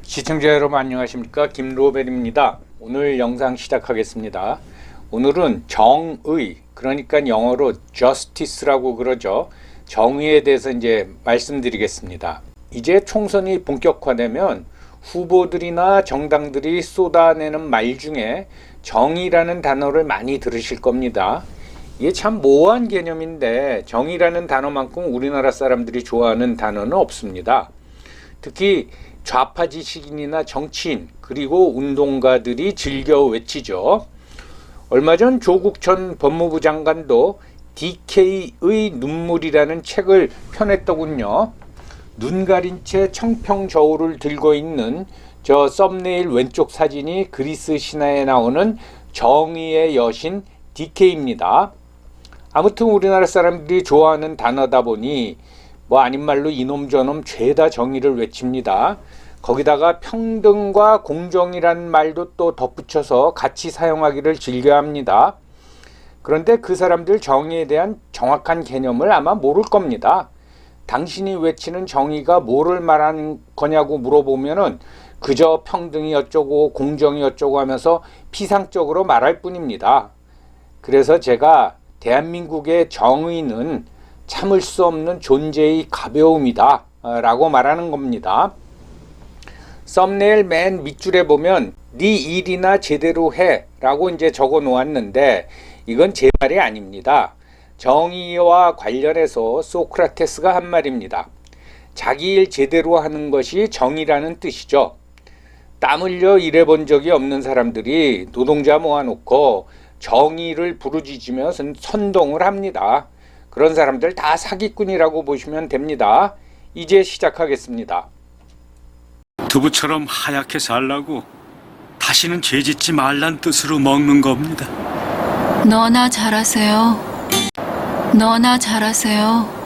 시청자 여러분 안녕하십니까, 김로벨입니다. 오늘 영상 시작하겠습니다. 오늘은 정의, 그러니까 영어로 justice라고 그러죠. 정의에 대해서 이제 말씀드리겠습니다. 이제 총선이 본격화되면 후보들이나 정당들이 쏟아내는 말 중에 정의라는 단어를 많이 들으실 겁니다. 이게 참 모호한 개념인데 정의라는 단어만큼 우리나라 사람들이 좋아하는 단어는 없습니다. 특히 좌파 지식인이나 정치인 그리고 운동가들이 즐겨 외치죠. 얼마 전 조국 전 법무부 장관도 DK의 눈물이라는 책을 펴냈더군요. 눈 가린 채 청평 저울을 들고 있는 저 썸네일 왼쪽 사진이 그리스 신화에 나오는 정의의 여신 DK입니다. 아무튼 우리나라 사람들이 좋아하는 단어다 보니 아닌 말로 이놈 저놈 죄다 정의를 외칩니다. 거기다가 평등과 공정이라는 말도 또 덧붙여서 같이 사용하기를 즐겨합니다. 그런데 그 사람들 정의에 대한 정확한 개념을 아마 모를 겁니다. 당신이 외치는 정의가 뭐를 말하는 거냐고 물어보면은 그저 평등이 어쩌고 공정이 어쩌고 하면서 피상적으로 말할 뿐입니다. 그래서 제가 대한민국의 정의는 참을 수 없는 존재의 가벼움이다 라고 말하는 겁니다. 썸네일 맨 밑줄에 보면 네 일이나 제대로 해 라고 이제 적어 놓았는데 이건 제 말이 아닙니다. 정의와 관련해서 소크라테스가 한 말입니다. 자기 일 제대로 하는 것이 정의라는 뜻이죠. 땀 흘려 일해본 적이 없는 사람들이 노동자 모아놓고 정의를 부르짖으며 선동을 합니다. 그런 사람들 다 사기꾼이라고 보시면 됩니다. 이제 시작하겠습니다. 두부처럼 하얗게 살라고 다시는 죄짓지 말란 뜻으로 먹는 겁니다. 너나 잘하세요. 너나 잘하세요.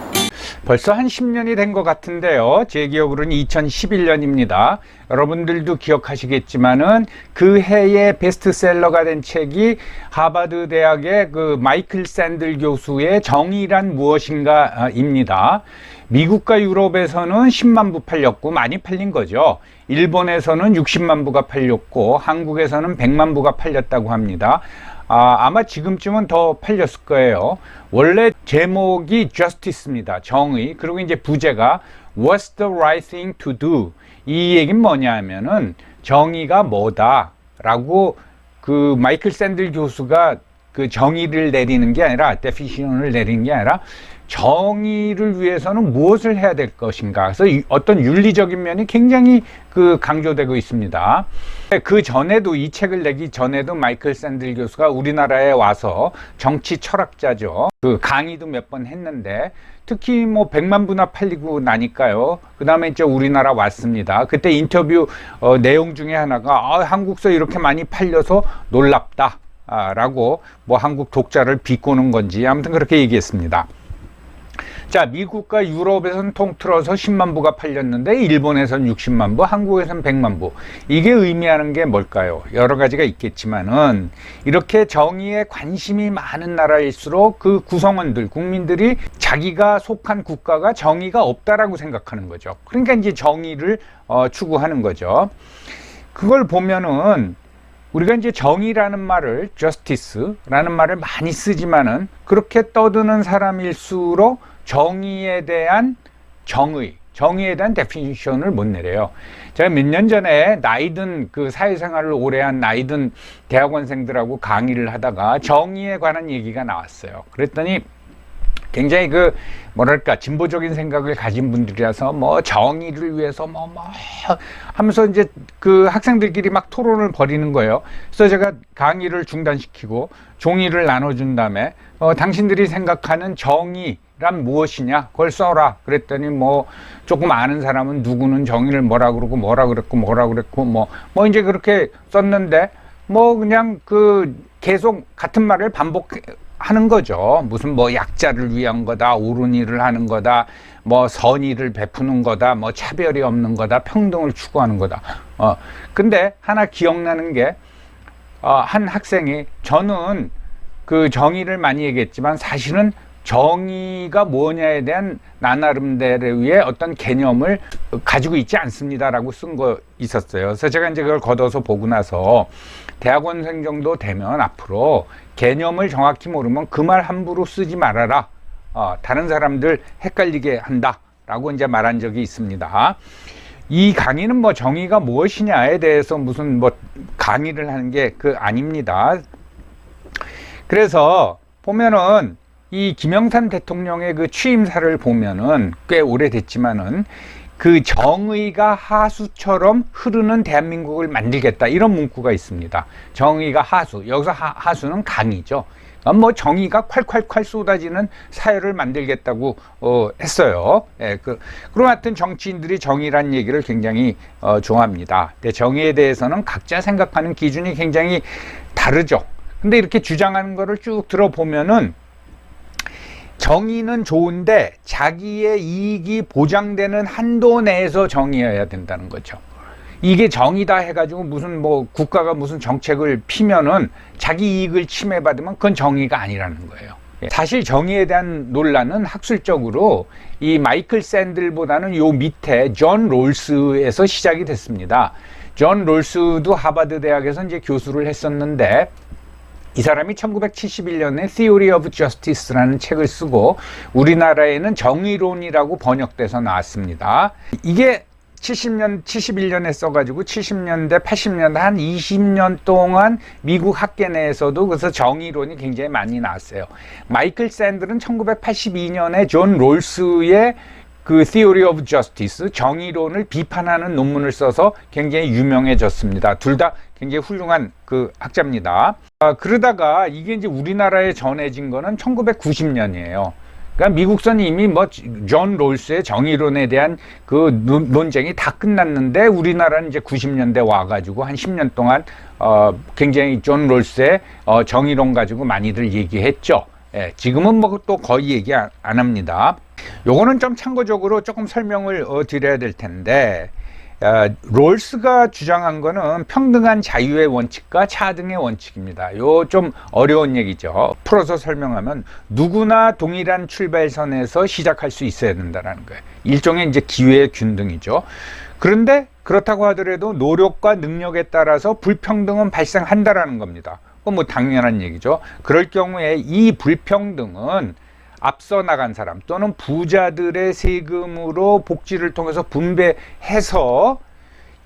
벌써 한 10년이 된 것 같은데요. 제 기억으로는 2011년입니다. 여러분들도 기억하시겠지만은 그 해에 베스트셀러가 된 책이 하버드 대학의 그 마이클 샌들 교수의 정의란 무엇인가입니다. 미국과 유럽에서는 10만 부 팔렸고 많이 팔린 거죠. 일본에서는 60만 부가 팔렸고 한국에서는 100만 부가 팔렸다고 합니다. 아마 지금쯤은 더 팔렸을 거예요. 원래 제목이 justice입니다. 정의. 그리고 이제 부제가 what's the right thing to do. 이 얘기는 뭐냐 하면은 정의가 뭐다 라고 그 마이클 샌들 교수가 그 정의를 내리는 게 아니라 데피니션을 내리는 게 아니라 정의를 위해서는 무엇을 해야 될 것인가. 그래서 어떤 윤리적인 면이 굉장히 그 강조되고 있습니다. 그 전에도 이 책을 내기 전에도 마이클 샌들 교수가 우리나라에 와서 정치 철학자죠. 그 강의도 몇 번 했는데 특히 100만 부나 팔리고 나니까요. 그 다음에 이제 우리나라 왔습니다. 그때 인터뷰 내용 중에 하나가 한국서 이렇게 많이 팔려서 놀랍다 라고 한국 독자를 비꼬는 건지 아무튼 그렇게 얘기했습니다. 자, 미국과 유럽에서는 통틀어서 10만 부가 팔렸는데 일본에서는 60만 부, 한국에서는 100만 부. 이게 의미하는 게 뭘까요? 여러 가지가 있겠지만은 이렇게 정의에 관심이 많은 나라일수록 그 구성원들, 국민들이 자기가 속한 국가가 정의가 없다라고 생각하는 거죠. 그러니까 이제 정의를 추구하는 거죠. 그걸 보면은 우리가 이제 정의라는 말을 justice라는 말을 많이 쓰지만은 그렇게 떠드는 사람일수록 정의에 대한 정의에 대한 데피니션을 못 내려요. 제가 몇 년 전에 나이든 그 사회생활을 오래 한 나이든 대학원생들하고 강의를 하다가 정의에 관한 얘기가 나왔어요. 그랬더니 굉장히 진보적인 생각을 가진 분들이라서 정의를 위해서 하면서 이제 그 학생들끼리 막 토론을 벌이는 거예요. 그래서 제가 강의를 중단시키고 종이를 나눠준 다음에 당신들이 생각하는 정의란 무엇이냐? 그걸 써라. 그랬더니 조금 아는 사람은 누구는 정의를 뭐라 그랬고 이제 그렇게 썼는데 그냥 계속 같은 말을 반복하는 거죠. 무슨 약자를 위한 거다, 옳은 일을 하는 거다, 선의를 베푸는 거다, 차별이 없는 거다, 평등을 추구하는 거다. 근데 하나 기억나는 게 한 학생이 저는 그 정의를 많이 얘기했지만 사실은 정의가 뭐냐에 대한 나름대로의 어떤 개념을 가지고 있지 않습니다라고 쓴 거 있었어요. 그래서 제가 이제 그걸 걷어서 보고 나서 대학원생 정도 되면 앞으로 개념을 정확히 모르면 그 말 함부로 쓰지 말아라. 다른 사람들 헷갈리게 한다라고 이제 말한 적이 있습니다. 이 강의는 뭐 정의가 무엇이냐에 대해서 무슨 뭐 강의를 하는 게 아닙니다. 그래서 보면은 이 김영삼 대통령의 그 취임사를 보면은 꽤 오래됐지만은 그 정의가 하수처럼 흐르는 대한민국을 만들겠다 이런 문구가 있습니다. 정의가 하수, 여기서 하수는 강이죠. 뭐 정의가 콸콸콸 쏟아지는 사회를 만들겠다고 했어요. 예, 그럼 하여튼 정치인들이 정의란 얘기를 굉장히 좋아합니다. 근데 정의에 대해서는 각자 생각하는 기준이 굉장히 다르죠. 근데 이렇게 주장하는 거를 쭉 들어보면은 정의는 좋은데 자기의 이익이 보장되는 한도 내에서 정의해야 된다는 거죠. 이게 정의다 해가지고 무슨 뭐 국가가 무슨 정책을 피면은 자기 이익을 침해받으면 그건 정의가 아니라는 거예요. 사실 정의에 대한 논란은 학술적으로 이 마이클 샌들보다는 요 밑에 존 롤스에서 시작이 됐습니다. 존 롤스도 하버드 대학에서 이제 교수를 했었는데 이 사람이 1971년에 Theory of Justice라는 책을 쓰고 우리나라에는 정의론이라고 번역돼서 나왔습니다. 이게 71년에 써가지고 70년대, 80년대 한 20년 동안 미국 학계 내에서도 그래서 정의론이 굉장히 많이 나왔어요. 마이클 샌들은 1982년에 존 롤스의 그 Theory of Justice, 정의론을 비판하는 논문을 써서 굉장히 유명해졌습니다. 둘 다 굉장히 훌륭한 그 학자입니다. 그러다가 이게 이제 우리나라에 전해진 거는 1990년이에요. 그러니까 미국선 이미 뭐 존 롤스의 정의론에 대한 그 논쟁이 다 끝났는데 우리나라는 이제 90년대 와가지고 한 10년 동안 굉장히 존 롤스의 정의론 가지고 많이들 얘기했죠. 예, 지금은 뭐 또 거의 얘기 안 합니다. 요거는 좀 참고적으로 조금 설명을 드려야 될 텐데 롤스가 주장한 거는 평등한 자유의 원칙과 차등의 원칙입니다. 요 좀 어려운 얘기죠. 풀어서 설명하면 누구나 동일한 출발선에서 시작할 수 있어야 된다는 거예요. 일종의 이제 기회의 균등이죠. 그런데 그렇다고 하더라도 노력과 능력에 따라서 불평등은 발생한다라는 겁니다. 뭐 당연한 얘기죠. 그럴 경우에 이 불평등은 앞서 나간 사람 또는 부자들의 세금으로 복지를 통해서 분배해서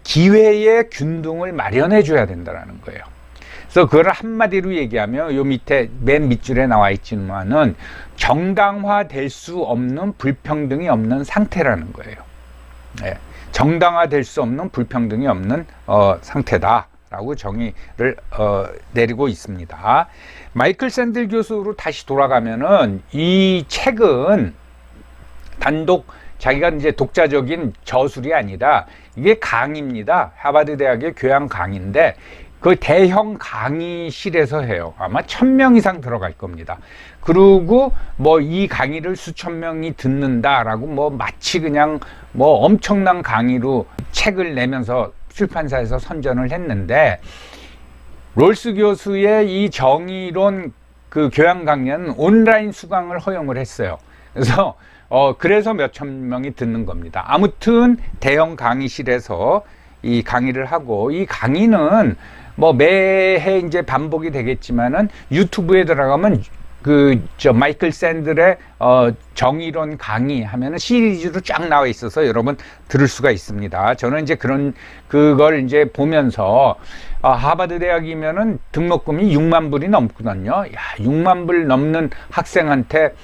기회의 균등을 마련해 줘야 된다는 거예요. 그래서 그걸 한마디로 얘기하면 요 밑에 맨 밑줄에 나와 있지만은 정당화될 수 없는 불평등이 없는 상태라는 거예요. 네. 정당화될 수 없는 불평등이 없는 상태다. 라고 정의를 내리고 있습니다. 마이클 샌들 교수로 다시 돌아가면은 이 책은 단독 자기가 이제 독자적인 저술이 아니라 이게 강의입니다. 하버드 대학의 교양 강의인데 그 대형 강의실에서 해요. 아마 1000명 이상 들어갈 겁니다. 그리고 뭐 이 강의를 수천 명이 듣는다라고 뭐 마치 그냥 뭐 엄청난 강의로 책을 내면서 출판사에서 선전을 했는데 롤스 교수의 이 정의론 그 교양 강연은 온라인 수강을 허용을 했어요. 그래서 몇천 명이 듣는 겁니다. 아무튼 대형 강의실에서 이 강의를 하고 이 강의는 뭐 매해 이제 반복이 되겠지만은 유튜브에 들어가면 마이클 샌들의 정의론 강의 하면은 시리즈로 쫙 나와 있어서 여러분 들을 수가 있습니다. 저는 이제 그걸 이제 보면서 하버드 대학이면은 등록금이 6만 불이 넘거든요. 야, 6만 불 넘는 학생한테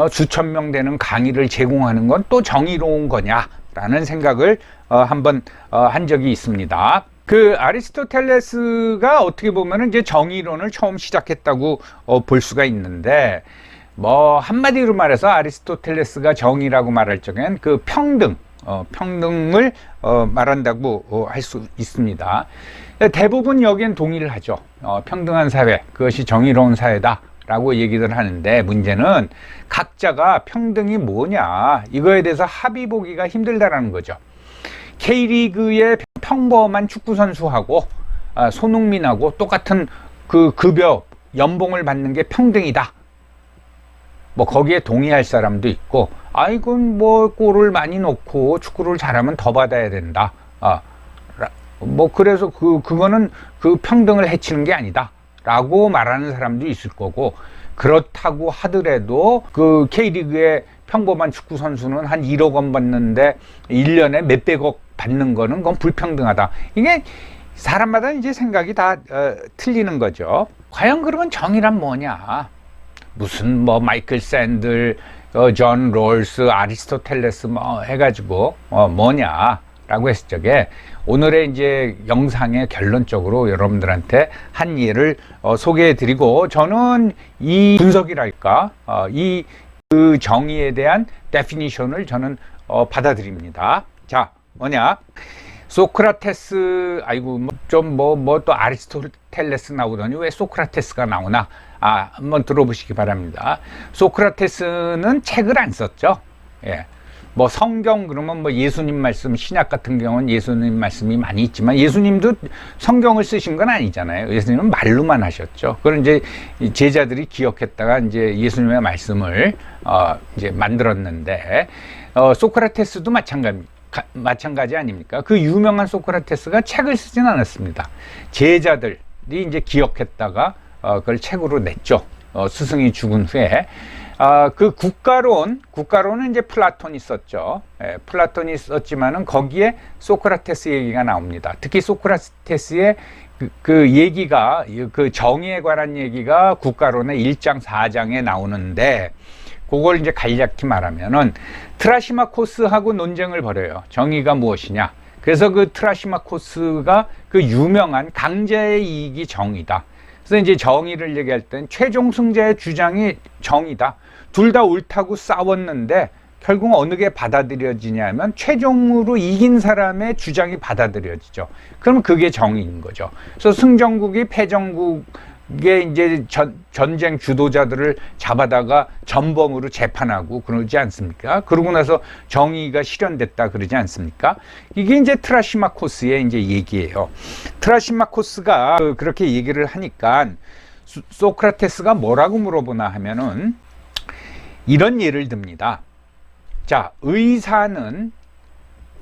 수천 명 되는 강의를 제공하는 건 또 정의로운 거냐라는 생각을 한번 한 적이 있습니다. 아리스토텔레스가 어떻게 보면은 이제 정의론을 처음 시작했다고 볼 수가 있는데, 뭐, 한마디로 말해서 아리스토텔레스가 정의라고 말할 적엔 그 평등을 말한다고 할 수 있습니다. 대부분 여기엔 동의를 하죠. 평등한 사회, 그것이 정의로운 사회다. 라고 얘기를 하는데 문제는 각자가 평등이 뭐냐, 이거에 대해서 합의 보기가 힘들다라는 거죠. K리그의 평범한 축구선수하고 손흥민하고 똑같은 그 급여 연봉을 받는 게 평등이다. 뭐 거기에 동의할 사람도 있고, 이건 뭐 골을 많이 넣고 축구를 잘하면 더 받아야 된다. 뭐 그래서 그거는 그 평등을 해치는 게 아니다.라고 말하는 사람도 있을 거고, 그렇다고 하더라도 그 K리그의 평범한 축구 선수는 한 1억 원 받는데 1년에 몇백억 받는 거는 그건 불평등하다. 이게 사람마다 이제 생각이 다 틀리는 거죠. 과연 그러면 정의란 뭐냐? 무슨 뭐 마이클 샌들, 존 롤스, 아리스토텔레스 뭐 해가지고 뭐냐라고 했을 적에 오늘의 이제 영상의 결론적으로 여러분들한테 한 예를 소개해드리고, 저는 이 분석이랄까 그 정의에 대한 데피니션을 저는 받아들입니다. 자, 뭐냐? 소크라테스, 뭐 또 아리스토텔레스 나오더니 왜 소크라테스가 나오나? 한번 들어보시기 바랍니다. 소크라테스는 책을 안 썼죠. 예. 뭐 성경 그러면 뭐 예수님 말씀, 신약 같은 경우는 예수님 말씀이 많이 있지만 예수님도 성경을 쓰신 건 아니잖아요. 예수님은 말로만 하셨죠. 그걸 이제 제자들이 기억했다가 이제 예수님의 말씀을 이제 만들었는데, 소크라테스도 마찬가지 아닙니까? 그 유명한 소크라테스가 책을 쓰진 않았습니다. 제자들이 이제 기억했다가 그걸 책으로 냈죠. 스승이 죽은 후에. 그 국가론은 이제 플라톤이 썼죠. 플라톤이 썼지만은 거기에 소크라테스 얘기가 나옵니다. 특히 소크라테스의 그 얘기가, 그 정의에 관한 얘기가 국가론의 1장 4장에 나오는데, 그걸 이제 간략히 말하면은 트라시마코스하고 논쟁을 벌여요. 정의가 무엇이냐. 그래서 그 트라시마코스가 그 유명한 강자의 이익이 정의다. 그래서 이제 정의를 얘기할 땐 최종 승자의 주장이 정의다. 둘 다 옳다고 싸웠는데 결국 어느 게 받아들여지냐면 최종으로 이긴 사람의 주장이 받아들여지죠. 그럼 그게 정의인 거죠. 그래서 승전국이 패전국의 이제 전쟁 주도자들을 잡아다가 전범으로 재판하고 그러지 않습니까? 그러고 나서 정의가 실현됐다 그러지 않습니까? 이게 이제 트라시마코스의 이제 얘기예요. 트라시마코스가 그렇게 얘기를 하니까 소크라테스가 뭐라고 물어보나 하면은 이런 예를 듭니다. 자, 의사는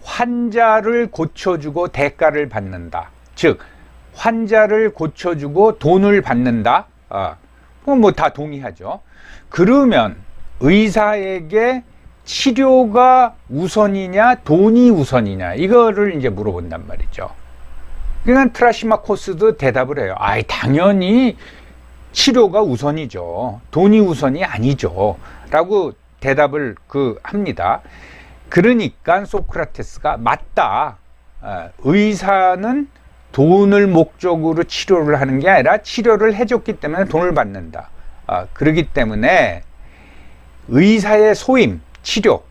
환자를 고쳐주고 대가를 받는다. 즉, 환자를 고쳐주고 돈을 받는다. 뭐 다 동의하죠. 그러면 의사에게 치료가 우선이냐, 돈이 우선이냐, 이거를 이제 물어본단 말이죠. 그러니까 트라시마코스도 대답을 해요. 당연히 치료가 우선이죠. 돈이 우선이 아니죠. 라고 대답을 합니다. 그러니까 소크라테스가 맞다. 의사는 돈을 목적으로 치료를 하는 게 아니라 치료를 해줬기 때문에 돈을 받는다. 그렇기 때문에 의사의 소임, 치료와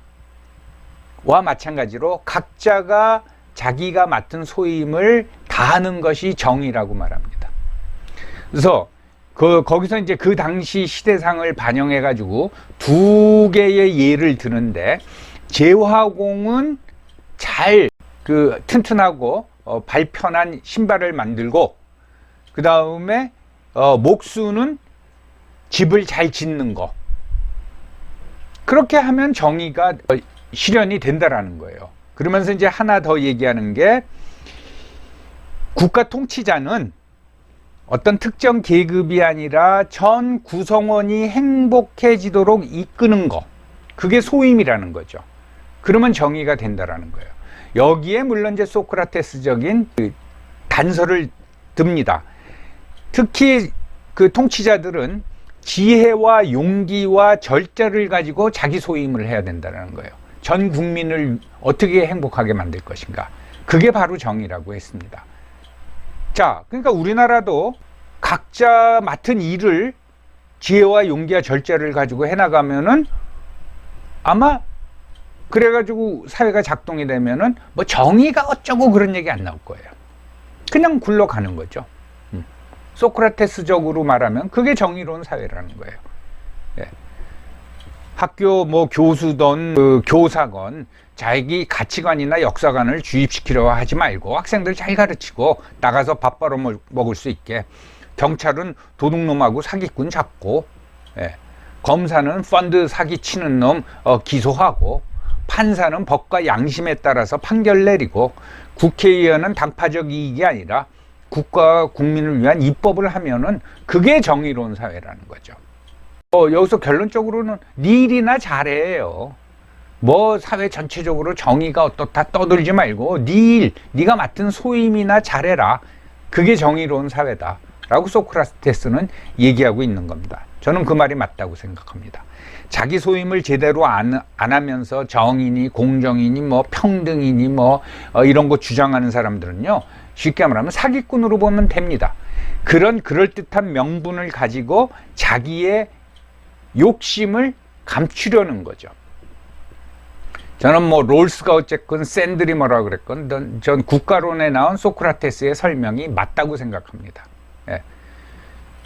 마찬가지로 각자가 자기가 맡은 소임을 다하는 것이 정의라고 말합니다. 그래서 거기서 이제 그 당시 시대상을 반영해 가지고 두 개의 예를 드는데, 제화공은 잘 튼튼하고 발 편한 신발을 만들고, 그 다음에 목수는 집을 잘 짓는 거. 그렇게 하면 정의가 실현이 된다라는 거예요. 그러면서 이제 하나 더 얘기하는 게, 국가 통치자는 어떤 특정 계급이 아니라 전 구성원이 행복해지도록 이끄는 거, 그게 소임이라는 거죠. 그러면 정의가 된다라는 거예요. 여기에 물론 이제 소크라테스적인 단서를 듭니다. 특히 그 통치자들은 지혜와 용기와 절제를 가지고 자기 소임을 해야 된다는 거예요. 전 국민을 어떻게 행복하게 만들 것인가. 그게 바로 정의라고 했습니다. 자, 그러니까 우리나라도 각자 맡은 일을 지혜와 용기와 절제를 가지고 해나가면은 아마 그래가지고 사회가 작동이 되면은 뭐 정의가 어쩌고 그런 얘기 안 나올 거예요. 그냥 굴러가는 거죠. 소크라테스적으로 말하면 그게 정의로운 사회라는 거예요. 예. 학교 뭐 교수든 교사건 자기 가치관이나 역사관을 주입시키려 하지 말고 학생들 잘 가르치고 나가서 밥 벌어 먹을 수 있게 경찰은 도둑놈하고 사기꾼 잡고, 예. 검사는 펀드 사기치는 놈 기소하고, 판사는 법과 양심에 따라서 판결 내리고, 국회의원은 당파적 이익이 아니라 국가와 국민을 위한 입법을 하면은 그게 정의로운 사회라는 거죠. 여기서 결론적으로는 네 일이나 잘해요. 뭐 사회 전체적으로 정의가 어떻다 떠들지 말고 네 일, 네가 맡은 소임이나 잘해라. 그게 정의로운 사회다 라고 소크라테스는 얘기하고 있는 겁니다. 저는 그 말이 맞다고 생각합니다. 자기 소임을 제대로 안 하면서 정의니 공정이니 뭐 평등이니 뭐 이런 거 주장하는 사람들은요, 쉽게 말하면 사기꾼으로 보면 됩니다. 그런 그럴듯한 명분을 가지고 자기의 욕심을 감추려는 거죠. 저는 뭐 롤스가 어쨌건 샌들이 뭐라 그랬건 전 국가론에 나온 소크라테스의 설명이 맞다고 생각합니다. 예.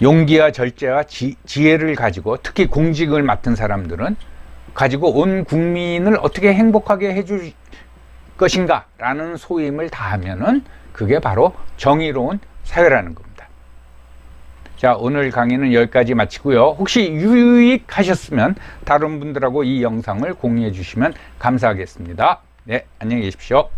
용기와 절제와 지혜를 가지고, 특히 공직을 맡은 사람들은 가지고 온 국민을 어떻게 행복하게 해줄 것인가 라는 소임을 다하면은 그게 바로 정의로운 사회라는 겁니다. 자, 오늘 강의는 여기까지 마치고요. 혹시 유익하셨으면 다른 분들하고 이 영상을 공유해 주시면 감사하겠습니다. 네, 안녕히 계십시오.